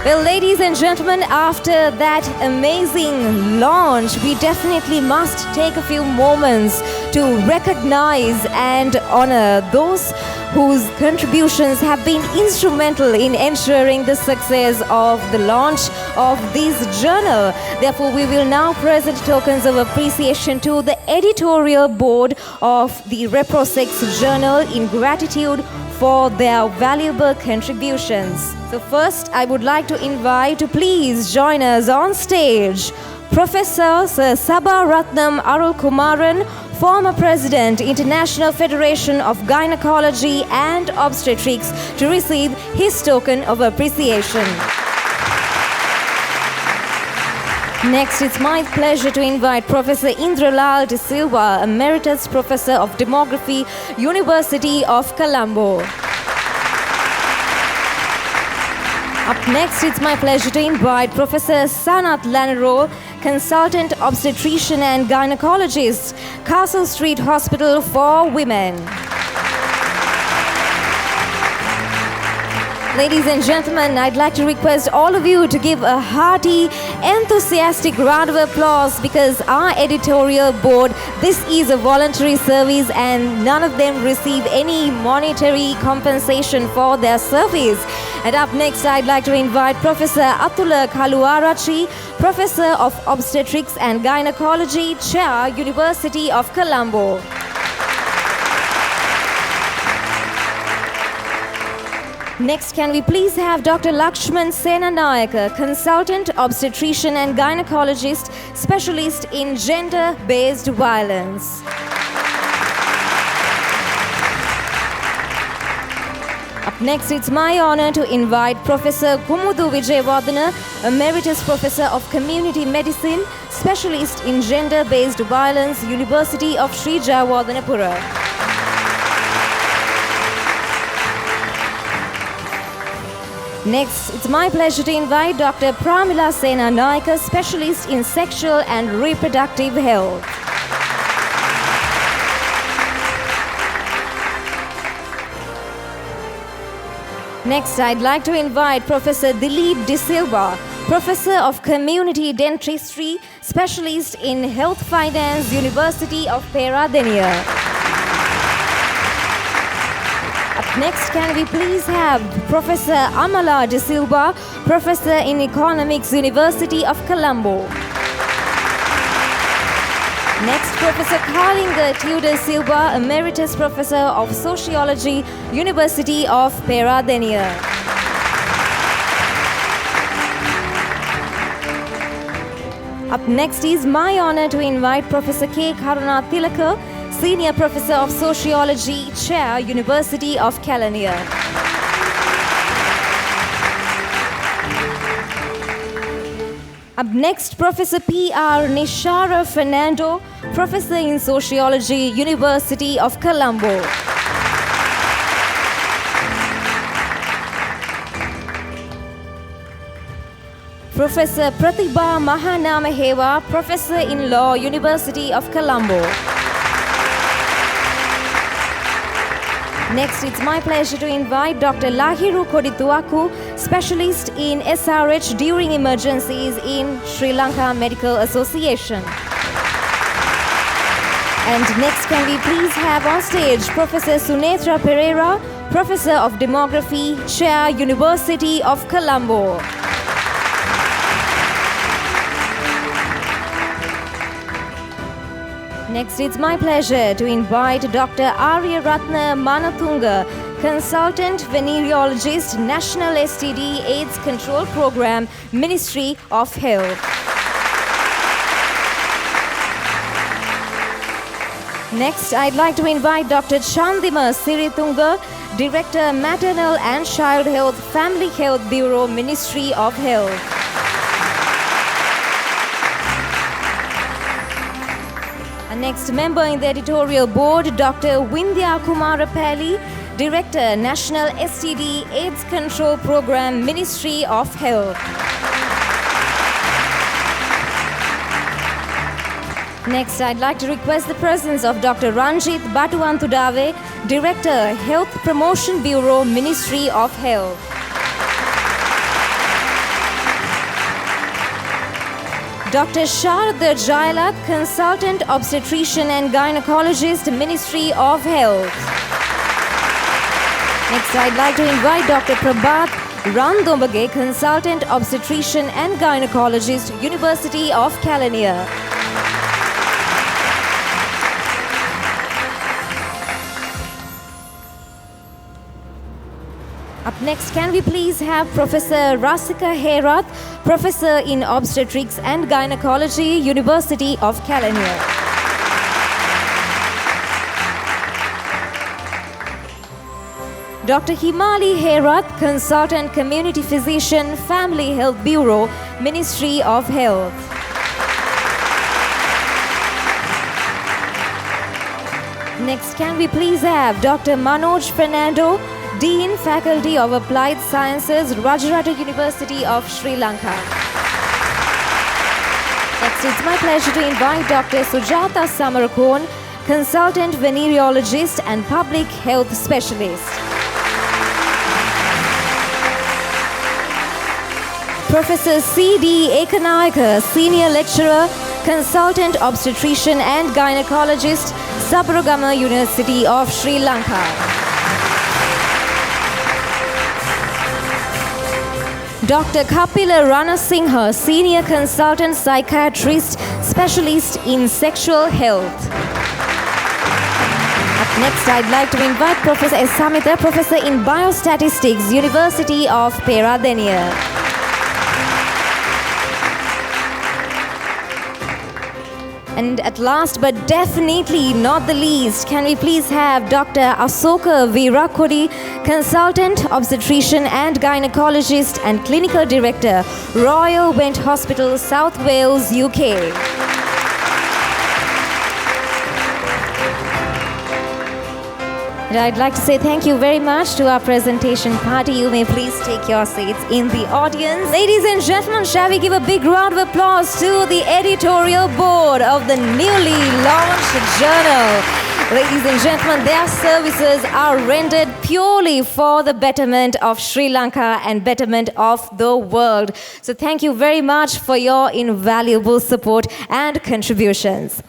Well, ladies and gentlemen, after that amazing launch, we definitely must take a few moments to recognize and honor those whose contributions have been instrumental in ensuring the success of the launch of this journal. Therefore, we will now present tokens of appreciation to the editorial board of the ReproSex Journal in gratitude for their valuable contributions. So first, I would like to invite to please join us on stage Professor Sir Sabaratnam Arulkumaran, former President, International Federation of Gynecology and Obstetrics, to receive his token of appreciation. Next, it's my pleasure to invite Professor Indralal De Silva, Emeritus Professor of Demography, University of Colombo. Up next, it's my pleasure to invite Professor Sanath Lanero, Consultant Obstetrician and Gynecologist, Castle Street Hospital for Women. Ladies and gentlemen, I'd like to request all of you to give a hearty, enthusiastic round of applause because our editorial board, this is a voluntary service and none of them receive any monetary compensation for their service. And up next, I'd like to invite Professor Atula Kaluarachi, Professor of Obstetrics and Gynecology, Chair, University of Colombo. Next, can we please have Dr. Lakshman Senanayaka, Consultant Obstetrician and Gynecologist, Specialist in Gender-Based Violence. Up next, it's my honor to invite Professor Kumudu Vijayawardena, Emeritus Professor of Community Medicine, Specialist in Gender-Based Violence, University of Sri Jayawardenapura. Next, it's my pleasure to invite Dr. Pramila Senanayaka, Specialist in Sexual and Reproductive Health. Next, I'd like to invite Professor Dilip De Silva, Professor of Community Dentistry, Specialist in Health Finance, University of Peradeniya. Next, can we please have Professor Amala De Silva, Professor in Economics, University of Colombo. Next, Professor Kalinga Tudor Silva, Emeritus Professor of Sociology, University of Peradeniya. Up next is my honor to invite Professor K. Karuna Tilaka, Senior Professor of Sociology, Chair, University of Kelaniya. Up next, Professor P.R. Nishara Fernando, Professor in Sociology, University of Colombo. Professor Pratibha Mahanamahewa, Professor in Law, University of Colombo. Next, it's my pleasure to invite Dr. Lahiru Kodituaku, Specialist in SRH during emergencies in Sri Lanka Medical Association. And next, can we please have on stage Professor Sunetra Pereira, Professor of Demography, Chair, University of Colombo. Next, it's my pleasure to invite Dr. Arya Ratna Manatunga, Consultant Venereologist, National STD AIDS Control Program, Ministry of Health. Next, I'd like to invite Dr. Chandima Siritunga, Director, Maternal and Child Health, Family Health Bureau, Ministry of Health. Next, member in the editorial board, Dr. Vindhya Kumarapalli, Director, National STD AIDS Control Program, Ministry of Health. Next, I'd like to request the presence of Dr. Ranjit Batuantudave, Director, Health Promotion Bureau, Ministry of Health. Dr. 𝐓𝐨𝐤𝐞𝐧𝐬, Consultant Obstetrician and Gynecologist, Ministry of Health. Next, I'd like to invite Dr. Prabhat Randombage, Consultant Obstetrician and Gynecologist, University of 𝐀𝐩𝐩𝐫𝐞𝐜. Up next, can we please have Professor Rasika Herath, Professor in Obstetrics and Gynecology, University of 𝐀𝐻𝐩𝐫𝐞𝐜. Dr. Himali Herath, Consultant Community Physician, Family Health Bureau, Ministry of Health. Next, can we please have Dr. Manoj Fernando, Dean, Faculty of Applied Sciences, Rajarata University of Sri Lanka. Next, it's my pleasure to invite Dr. Sujata Samarkon, Consultant Venereologist and Public Health Specialist. Professor C.D. Ekanayaka, Senior Lecturer, Consultant Obstetrician and Gynecologist, Sabaragama University of Sri Lanka. Dr. Kapila Ranasinghe, Senior Consultant Psychiatrist, Specialist in Sexual Health. Up next, I'd like to invite Professor S. Samitha, Professor in Biostatistics, University of Peradeniya. And at last, but definitely not the least, can we please have Dr. Asoka Veerakodi, Consultant Obstetrician and Gynecologist and Clinical Director, Royal Went Hospital, South Wales, UK. And I'd like to say thank you very much to our presentation party. You may please take your seats in the audience. Ladies and gentlemen, shall we give a big round of applause to the editorial board of the newly launched journal. Ladies and gentlemen, their services are rendered purely for the betterment of Sri Lanka and betterment of the world. So thank you very much for your invaluable support and contributions.